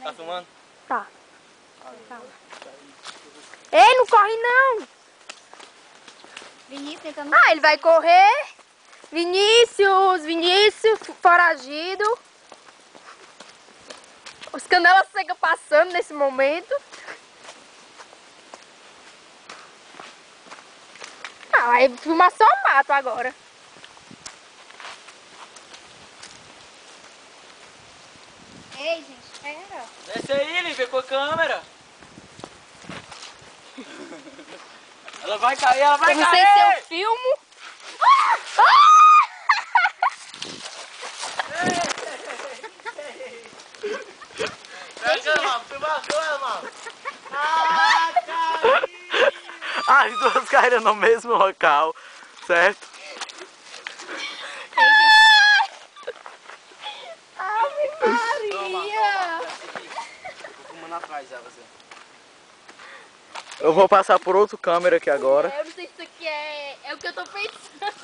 Tá filmando? Tá. Ei, não corre não! Vinícius tentando... Ah, ele vai correr. Vinícius, foragido. Os canelas secas passando nesse momento. Ah, vai filmar só o mato agora. Ei, gente, espera. Desce aí, Lívia, com a câmera. Ela vai cair, ela vai Eu não cair! sei se eu filmo. Pega, mano, filma ela, mano. Ah, caiu! As duas caíram no mesmo local, certo? Ave Maria! Vou filmando atrás dela, assim. Eu vou passar por outro câmera aqui agora. Eu não sei se isso aqui é o que eu tô pensando.